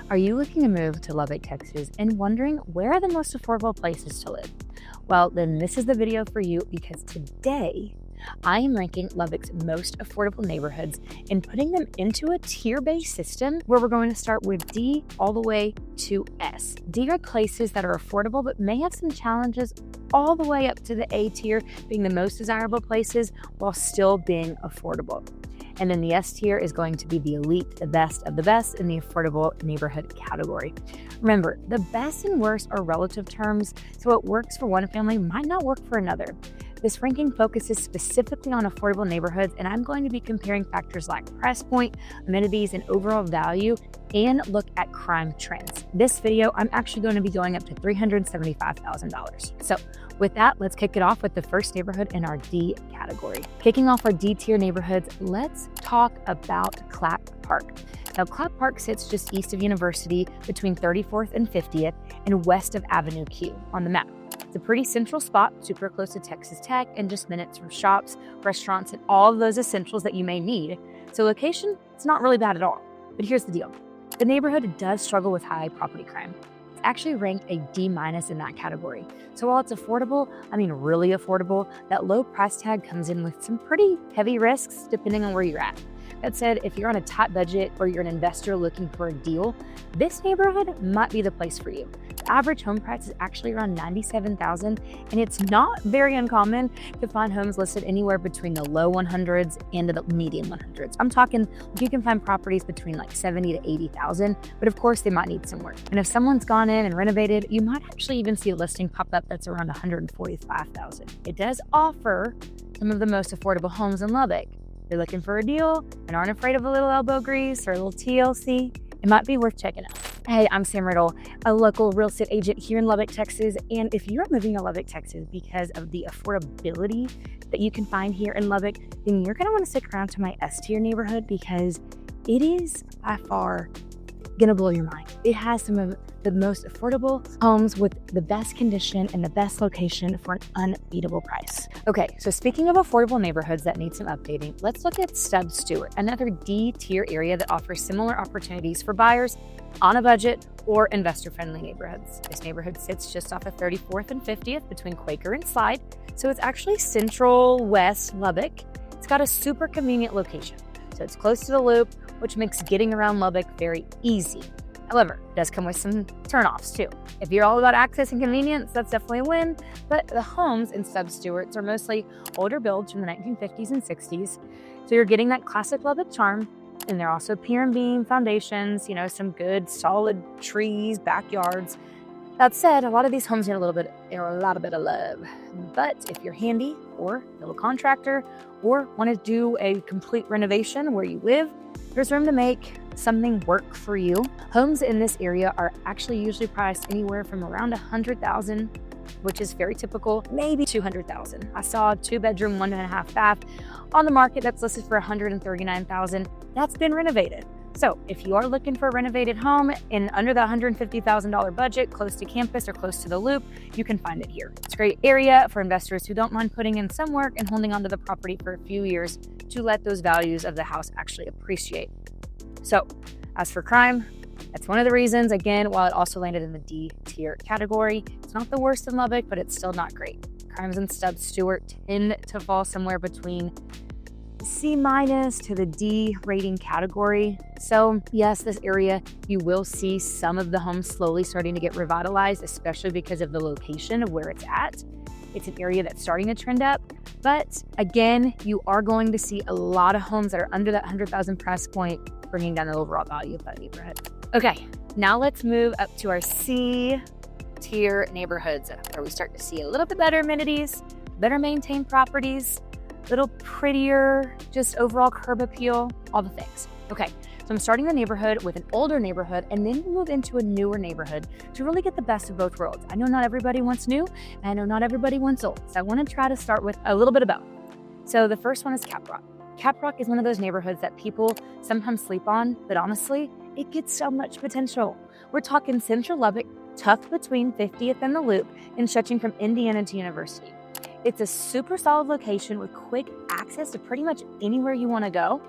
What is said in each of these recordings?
Are you looking to move to Lubbock, Texas and wondering where are the most affordable places to live? Well, then this is the video for you because today I am ranking Lubbock's most affordable neighborhoods and putting them into a tier-based system where we're going to start with D all the way to S. D are places that are affordable but may have some challenges all the way up to the A tier being the most desirable places while still being affordable. And then the S tier is going to be the elite, the best of the best in the affordable neighborhood category. Remember, the best and worst are relative terms, so what works for one family might not work for another. This ranking focuses specifically on affordable neighborhoods, and I'm going to be comparing factors like price point, amenities, and overall value, and look at crime trends. This video, I'm actually going to be going up to $375,000. So with that, let's kick it off with the first neighborhood in our D category. Kicking off our D tier neighborhoods, let's talk about Caprock. Now, Caprock sits just east of University between 34th and 50th and west of Avenue Q on the map. It's a pretty central spot, super close to Texas Tech and just minutes from shops, restaurants, and all of those essentials that you may need. So location, it's not really bad at all. But here's the deal. The neighborhood does struggle with high property crime. It's actually ranked a D- in that category. So while it's affordable, I mean really affordable, that low price tag comes in with some pretty heavy risks depending on where you're at. That said, if you're on a tight budget or you're an investor looking for a deal, this neighborhood might be the place for you. The average home price is actually around $97,000, and it's not very uncommon to find homes listed anywhere between the low 100s and the medium 100s. I'm talking, you can find properties between like 70 to 80,000, but of course they might need some work. And if someone's gone in and renovated, you might actually even see a listing pop up that's around 145,000. It does offer some of the most affordable homes in Lubbock. If you're looking for a deal and aren't afraid of a little elbow grease or a little TLC, it might be worth checking out. Hey, I'm Sam Riddle, a local real estate agent here in Lubbock, Texas. And if you're moving to Lubbock, Texas because of the affordability that you can find here in Lubbock, then you're going to want to stick around to my S tier neighborhood because it is by far going to blow your mind. It has some of the most affordable homes with the best condition and the best location for an unbeatable price. Okay, so speaking of affordable neighborhoods that need some updating, let's look at Stub Stewart, another D tier area that offers similar opportunities for buyers on a budget or investor-friendly neighborhoods. This neighborhood sits just off of 34th and 50th between Quaker and Slide, so it's actually central west Lubbock. It's got a super convenient location, so it's close to the loop, which makes getting around Lubbock very easy. However, it does come with some turnoffs too. If you're all about access and convenience, that's definitely a win, but the homes in Stub Stewart's are mostly older builds from the 1950s and 60s, so you're getting that classic Lubbock charm, and they're also pier and beam foundations, some good solid trees, backyards. That said, a lot of these homes need a lot bit of love. But if you're handy or a little contractor or want to do a complete renovation where you live, there's room to make something work for you. Homes in this area are actually usually priced anywhere from around $100,000, which is very typical, maybe $200,000. I saw a 2-bedroom, 1.5 bath on the market that's listed for $139,000. That's been renovated. So if you are looking for a renovated home in under the $150,000 budget, close to campus or close to the loop, you can find it here. It's a great area for investors who don't mind putting in some work and holding onto the property for a few years to let those values of the house actually appreciate. So as for crime, that's one of the reasons, again, while it also landed in the D tier category, it's not the worst in Lubbock, but it's still not great. Crimes in Stub Stewart tend to fall somewhere between C- to the D rating category. So yes, this area, you will see some of the homes slowly starting to get revitalized, especially because of the location of where it's at. It's an area that's starting to trend up, but again, you are going to see a lot of homes that are under that 100,000 price point, bringing down the overall value of that neighborhood. Okay, now let's move up to our C tier neighborhoods where we start to see a little bit better amenities, better maintained properties, little prettier, just overall curb appeal, all the things. Okay, so I'm starting the neighborhood with an older neighborhood and then move into a newer neighborhood to really get the best of both worlds. I know not everybody wants new, and I know not everybody wants old. So I want to try to start with a little bit of both. So the first one is Caprock. Caprock is one of those neighborhoods that people sometimes sleep on, but honestly, it gets so much potential. We're talking central Lubbock, tucked between 50th and the Loop, and stretching from Indiana to University. It's a super solid location with quick access to pretty much anywhere you want to go.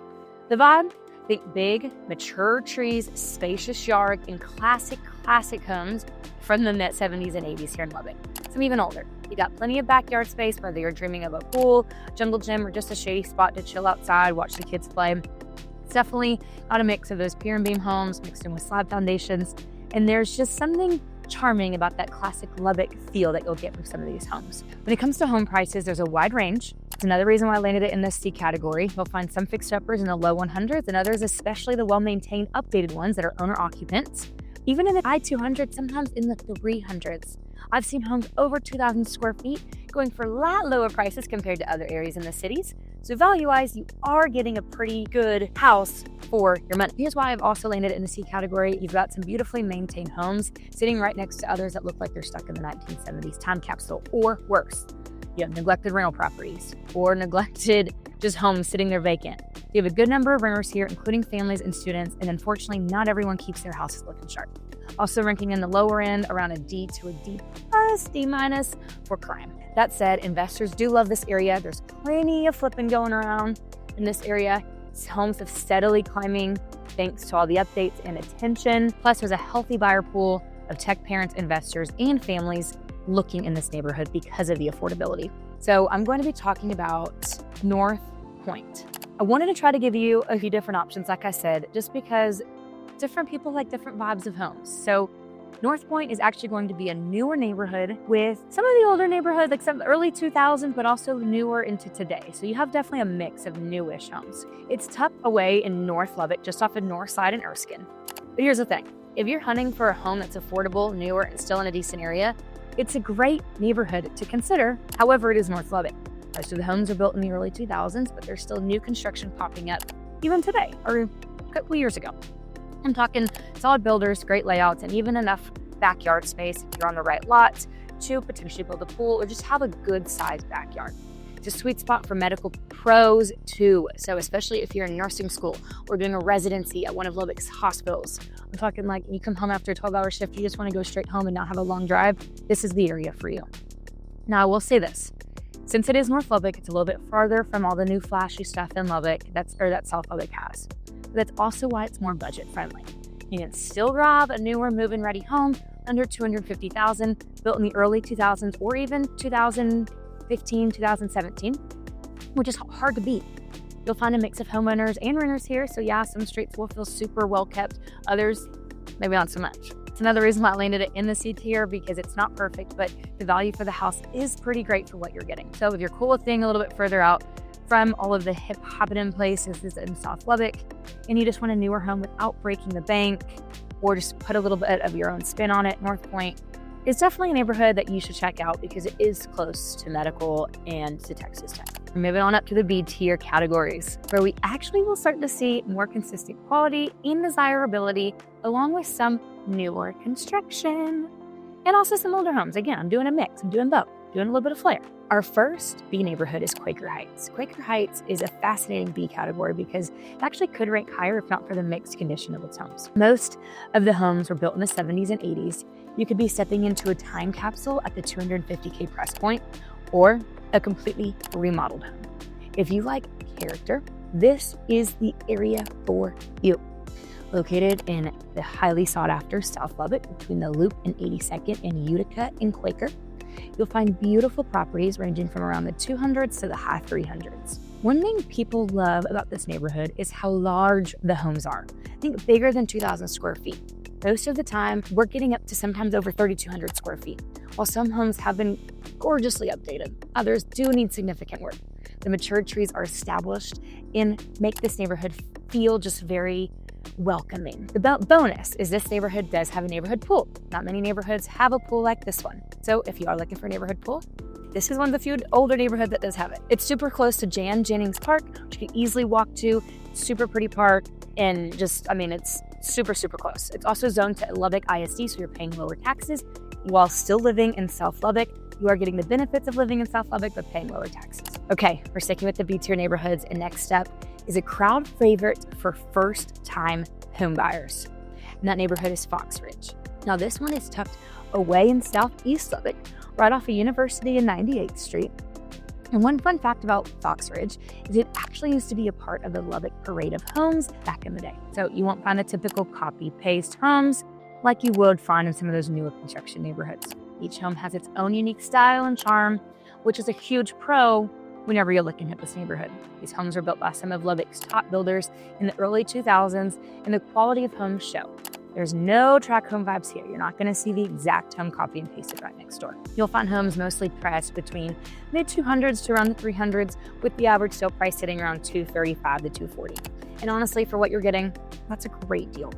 The vibe, Think big, mature trees, spacious yard, and classic homes from the 70s and 80s here in Lubbock. Some even older. You got plenty of backyard space, whether you're dreaming of a pool, jungle gym, or just a shady spot to chill outside, watch the kids play. It's definitely got a mix of those pier and beam homes mixed in with slab foundations. And there's just something charming about that classic Lubbock feel that you'll get from some of these homes. When it comes to home prices, there's a wide range. It's another reason why I landed it in the C category. You'll find some fixed uppers in the low 100s and others, especially the well-maintained, updated ones that are owner occupants. Even in the high 200s, sometimes in the 300s. I've seen homes over 2,000 square feet going for a lot lower prices compared to other areas in the cities. So value-wise, you are getting a pretty good house for your money. Here's why I've also landed it in the C category. You've got some beautifully maintained homes sitting right next to others that look like they're stuck in the 1970s time capsule, or worse. You have neglected rental properties or neglected just homes sitting there vacant. You have a good number of renters here, including families and students, and unfortunately, not everyone keeps their houses looking sharp. Also ranking in the lower end around a D to a D plus, D minus for crime. That said, investors do love this area. There's plenty of flipping going around in this area. Homes have steadily climbing thanks to all the updates and attention. Plus, there's a healthy buyer pool of tech parents, investors, and families looking in this neighborhood because of the affordability. So I'm going to be talking about North Point. I wanted to try to give you a few different options, like I said, just because different people like different vibes of homes. So North Point is actually going to be a newer neighborhood with some of the older neighborhoods, like some early 2000s, but also newer into today. So you have definitely a mix of newish homes. It's tucked away in North Lubbock, just off of North Side and Erskine. But here's the thing. If you're hunting for a home that's affordable, newer, and still in a decent area, it's a great neighborhood to consider. However, it is North Lubbock. Most of the homes are built in the early 2000s, but there's still new construction popping up even today or a couple years ago. I'm talking solid builders, great layouts, and even enough backyard space if you're on the right lot to potentially build a pool or just have a good sized backyard. It's a sweet spot for medical pros too. So especially if you're in nursing school or doing a residency at one of Lubbock's hospitals. I'm talking like you come home after a 12-hour shift, you just want to go straight home and not have a long drive. This is the area for you. Now I will say this. Since it is North Lubbock, it's a little bit farther from all the new flashy stuff in Lubbock that South Lubbock has. But that's also why it's more budget friendly. You can still grab a newer move-in ready home under $250,000, built in the early 2000s or even 2015, 2017, which is hard to beat. You'll find a mix of homeowners and renters here. So yeah, some streets will feel super well kept. Others, maybe not so much. It's another reason why I landed it in the C tier because it's not perfect, but the value for the house is pretty great for what you're getting. So if you're cool with being a little bit further out from all of the hip happening places in South Lubbock, and you just want a newer home without breaking the bank or just put a little bit of your own spin on it, North Point is definitely a neighborhood that you should check out because it is close to medical and to Texas Tech. We're moving on up to the B tier categories, where we actually will start to see more consistent quality and desirability, along with some newer construction and also some older homes. Again, I'm doing a mix. I'm doing both, doing a little bit of flair. Our first B neighborhood is Quaker Heights. Quaker Heights is a fascinating B category because it actually could rank higher if not for the mixed condition of its homes. Most of the homes were built in the 70s and 80s. You could be stepping into a time capsule at the $250K price point or a completely remodeled home. If you like character, this is the area for you. Located in the highly sought after South Lubbock between the Loop and 82nd and Utica and Quaker, you'll find beautiful properties ranging from around the 200s to the high 300s. One thing people love about this neighborhood is how large the homes are. I think bigger than 2,000 square feet. Most of the time, we're getting up to sometimes over 3,200 square feet. While some homes have been gorgeously updated, others do need significant work. The matured trees are established and make this neighborhood feel just very welcoming. The bonus is this neighborhood does have a neighborhood pool. Not many neighborhoods have a pool like this one. So if you are looking for a neighborhood pool, this is one of the few older neighborhoods that does have it. It's super close to Jennings Park, which you can easily walk to. Super pretty park, and it's super, super close. It's also zoned to Lubbock ISD, so you're paying lower taxes while still living in South Lubbock. You are getting the benefits of living in South Lubbock, but paying lower taxes. Okay, we're sticking with the B tier neighborhoods, and next up is a crowd favorite for first-time home buyers. And that neighborhood is Foxridge. Now, this one is tucked away in southeast Lubbock, right off of University and 98th Street. And one fun fact about Foxridge is it actually used to be a part of the Lubbock Parade of Homes back in the day. So you won't find the typical copy-paste homes like you would find in some of those newer construction neighborhoods. Each home has its own unique style and charm, which is a huge pro whenever you're looking at this neighborhood. These homes were built by some of Lubbock's top builders in the early 2000s, and the quality of homes show. There's no track home vibes here. You're not going to see the exact home copy and pasted right next door. You'll find homes mostly priced between mid-200s to around the 300s, with the average sale price sitting around $235 to $240. And honestly, for what you're getting, that's a great deal.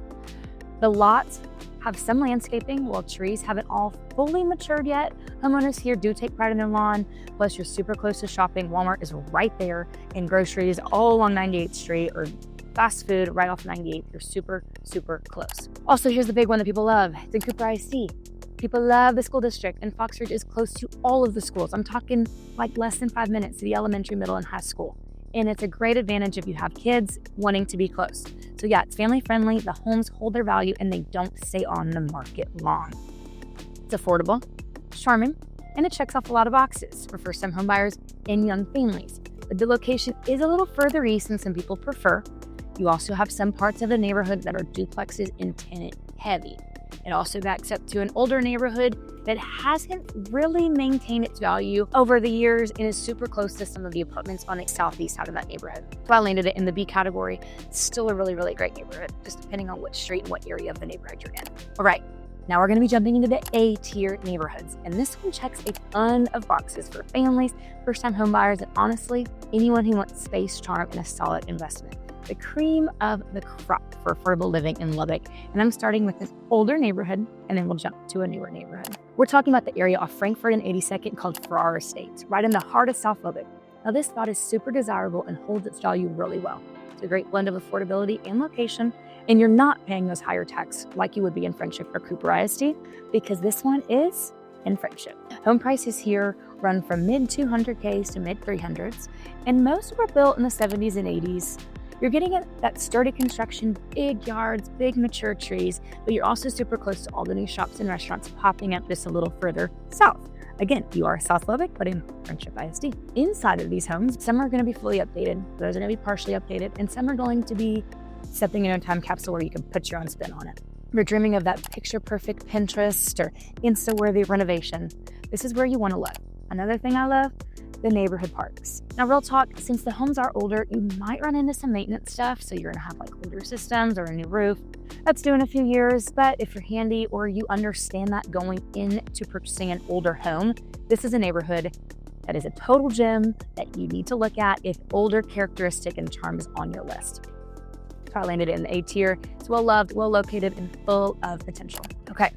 The lots have some landscaping, while trees haven't all fully matured yet. Homeowners here do take pride in their lawn, plus you're super close to shopping. Walmart is right there, and groceries all along 98th Street, or fast food right off 98th. You're super, super close. Also, here's the big one that people love. It's in Cooper ISD. People love the school district, and Foxridge is close to all of the schools. I'm talking like less than 5 minutes to the elementary, middle, and high school. And it's a great advantage if you have kids wanting to be close. So yeah, it's family friendly, the homes hold their value, and they don't stay on the market long. It's affordable, charming, and it checks off a lot of boxes for first-time homebuyers and young families. But the location is a little further east than some people prefer. You also have some parts of the neighborhood that are duplexes and tenant heavy. It also backs up to an older neighborhood that hasn't really maintained its value over the years and is super close to some of the apartments on the southeast side of that neighborhood. So I landed it in the B category. It's still a really, really great neighborhood, just depending on which street and what area of the neighborhood you're in. All right, now we're going to be jumping into the A-tier neighborhoods. And this one checks a ton of boxes for families, first-time homebuyers, and honestly, anyone who wants space, charm, and a solid investment. The cream of the crop for affordable living in Lubbock. And I'm starting with this older neighborhood, and then we'll jump to a newer neighborhood. We're talking about the area off Frankfurt and 82nd called Farrar Estates, right in the heart of South Lubbock. Now, this spot is super desirable and holds its value really well. It's a great blend of affordability and location, and you're not paying those higher tax like you would be in Friendship or Cooper ISD, because this one is in Friendship. Home prices here run from mid-200Ks to mid-300s, and most were built in the 70s and 80s. You're getting that sturdy construction, big yards, big mature trees, but you're also super close to all the new shops and restaurants popping up just a little further south. Again, you are South Lubbock, but in Friendship ISD. Inside of these homes, some are going to be fully updated, those are going to be partially updated, and some are going to be something in a time capsule where you can put your own spin on it. If you're dreaming of that picture-perfect Pinterest or Insta-worthy renovation, this is where you want to look. Another thing I love, the neighborhood parks. Now, real talk, since the homes are older, you might run into some maintenance stuff. So you're gonna have like older systems or a new roof. That's due in a few years, but if you're handy or you understand that going into purchasing an older home, this is a neighborhood that is a total gem that you need to look at if older characteristic and charm is on your list. So I landed in the A tier. It's well loved, well located, and full of potential. Okay,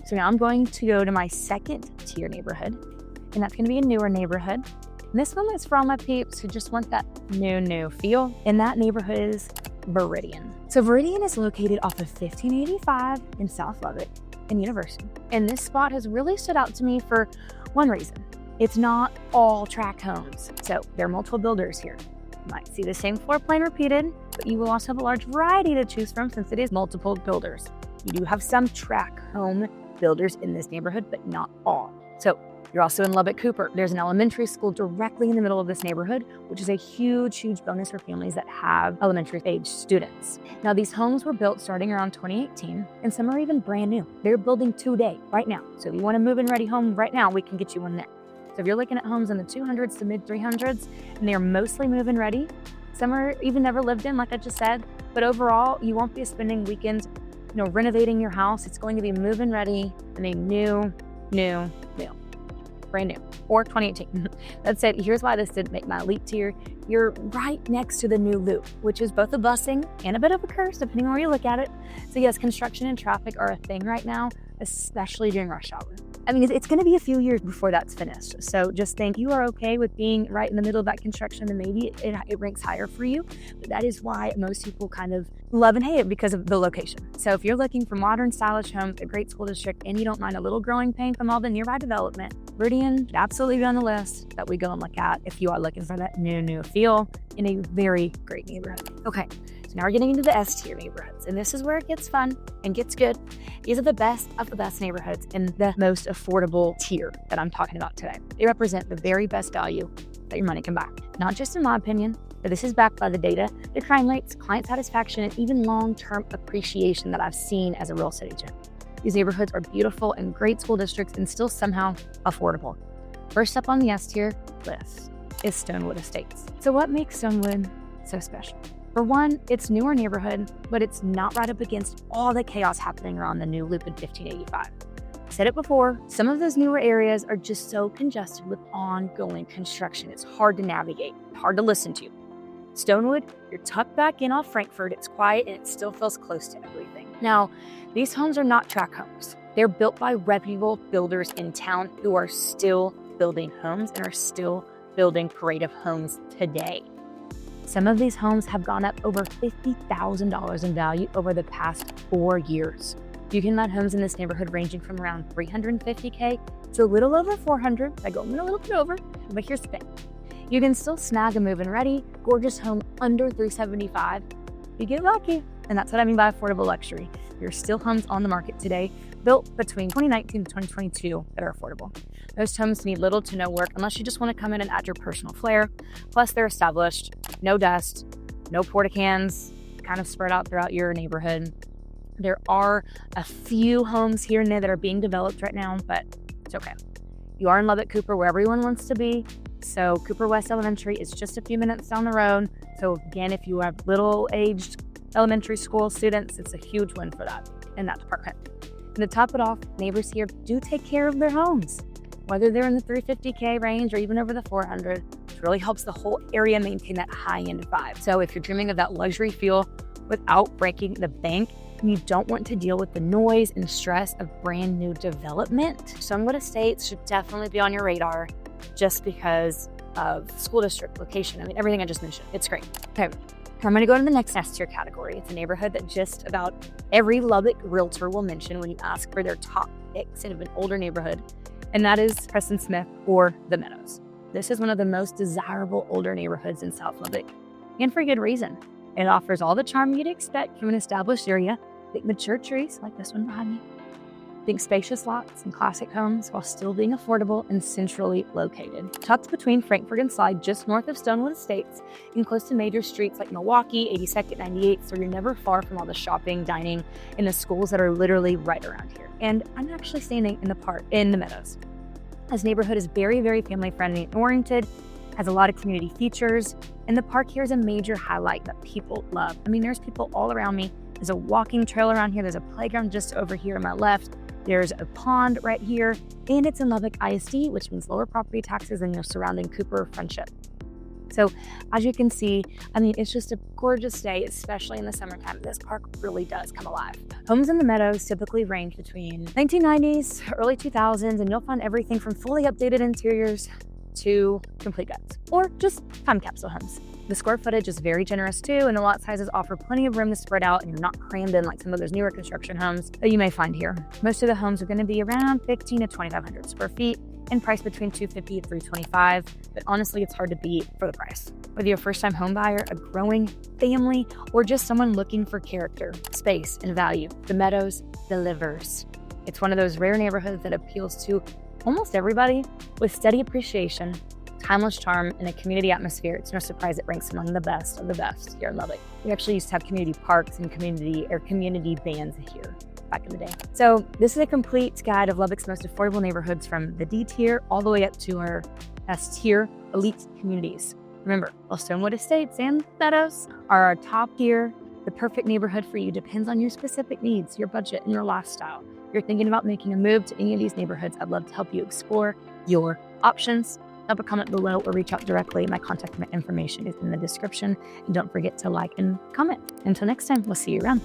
so now I'm going to go to my second tier neighborhood, and that's going to be a newer neighborhood. And this one is for all my peeps who just want that new feel. And that neighborhood is Vidian. So Vidian is located off of 1585 in South Lubbock and University. And this spot has really stood out to me for one reason. It's not all tract homes. So there are multiple builders here. You might see the same floor plan repeated, but you will also have a large variety to choose from since it is multiple builders. You do have some tract home builders in this neighborhood, but not all. So you're also in Lubbock Cooper. There's an elementary school directly in the middle of this neighborhood, which is a huge bonus for families that have elementary age students. Now, these homes were built starting around 2018, and some are even brand new. They're building today, right now. So if you want a move-in ready home right now, we can get you one there. So if you're looking at homes in the 200s to mid-300s, and they're mostly move-in ready, some are even never lived in, like I just said, but overall, you won't be spending weekends, renovating your house. It's going to be move-in ready and a new. Brand new, or 2018. That said, here's why this didn't make my elite tier. You're right next to the new loop, which is both a blessing and a bit of a curse, depending on where you look at it. So yes, construction and traffic are a thing right now, especially during rush hour. I mean, it's going to be a few years before that's finished. So just think you are okay with being right in the middle of that construction, and maybe it ranks higher for you. But that is why most people kind of love and hate it, because of the location. So if you're looking for modern, stylish homes, a great school district, and you don't mind a little growing pain from all the nearby development, Vidian should absolutely be on the list that we go and look at if you are looking for that new feel in a very great neighborhood. Okay, so now we're getting into the S tier neighborhoods, and this is where it gets fun and gets good. These are the best of the best neighborhoods in the most affordable tier that I'm talking about today. They represent the very best value that your money can buy. Not just in my opinion, but this is backed by the data, the crime rates, client satisfaction, and even long-term appreciation that I've seen as a real estate agent. These neighborhoods are beautiful and great school districts and still somehow affordable. First up on the S tier list is Stonewood Estates. So what makes Stonewood so special? For one, it's newer neighborhood, but it's not right up against all the chaos happening around the new loop in 1585. I said it before, some of those newer areas are just so congested with ongoing construction. It's hard to navigate, hard to listen to. Stonewood, you're tucked back in off Frankfurt, it's quiet, and it still feels close to everything. Now, these homes are not tract homes. They're built by reputable builders in town who are still building homes and are still building creative homes today. Some of these homes have gone up over $50,000 in value over the past 4 years. You can find homes in this neighborhood ranging from around $350K to a little over $400. I go a little bit over, but here's the thing. You can still snag a move-in ready, gorgeous home under $375. You get lucky, and that's what I mean by affordable luxury. There's still homes on the market today, built between 2019 to 2022 that are affordable. Most homes need little to no work unless you just want to come in and add your personal flair. Plus, they're established, no dust, no porta-cans, kind of spread out throughout your neighborhood. There are a few homes here and there that are being developed right now, but it's okay. You are in Lubbock, Cooper, where everyone wants to be. So Cooper West Elementary is just a few minutes down the road. So again, if you have little-aged elementary school students, it's a huge win for that in that department. And to top it off, neighbors here do take care of their homes, whether they're in the $350K range or even over the $400. It really helps the whole area maintain that high-end vibe. So if you're dreaming of that luxury feel without breaking the bank, and you don't want to deal with the noise and stress of brand new development, Stonewood Estates should definitely be on your radar just because of school district, location. I mean, everything I just mentioned. It's great. Okay, I'm going to go to the next S tier category. It's a neighborhood that just about every Lubbock realtor will mention when you ask for their top picks in an older neighborhood, and that is Preston Smith or The Meadows. This is one of the most desirable older neighborhoods in South Lubbock, and for good reason. It offers all the charm you'd expect from an established area. Think mature trees like this one behind me. Think spacious lots and classic homes while still being affordable and centrally located. Tucked between Frankfurt and Slide, just north of Stonewood Estates, and close to major streets like Milwaukee, 82nd, 98th, so you're never far from all the shopping, dining, and the schools that are literally right around here. And I'm actually standing in the park in The Meadows. This neighborhood is very, very family-friendly and oriented, has a lot of community features, and the park here is a major highlight that people love. I mean, there's people all around me. There's a walking trail around here. There's a playground just over here on my left. There's a pond right here, and it's in Lubbock ISD, which means lower property taxes than your surrounding Cooper Friendship. So as you can see, I mean, it's just a gorgeous day, especially in the summertime. This park really does come alive. Homes in The Meadows typically range between 1990s, early 2000s, and you'll find everything from fully updated interiors to complete guts, or just time capsule homes. The square footage is very generous too, and the lot sizes offer plenty of room to spread out, and you're not crammed in like some of those newer construction homes that you may find here. Most of the homes are going to be around 1,500 to 2,500 square feet and priced between $250 to $325, but honestly, it's hard to beat for the price. Whether you're a first-time home buyer, a growing family, or just someone looking for character, space, and value, The Meadows delivers. It's one of those rare neighborhoods that appeals to almost everybody with steady appreciation, timeless charm, and a community atmosphere. It's no surprise it ranks among the best of the best here in Lubbock. We actually used to have community parks and community bands here back in the day. So this is a complete guide of Lubbock's most affordable neighborhoods from the D tier all the way up to our S tier elite communities. Remember, while Stonewood Estates and Meadows are our top tier, the perfect neighborhood for you depends on your specific needs, your budget, and your lifestyle. If you're thinking about making a move to any of these neighborhoods, I'd love to help you explore your options. Drop a comment below or reach out directly. My contact information is in the description. And don't forget to like and comment. Until next time, we'll see you around.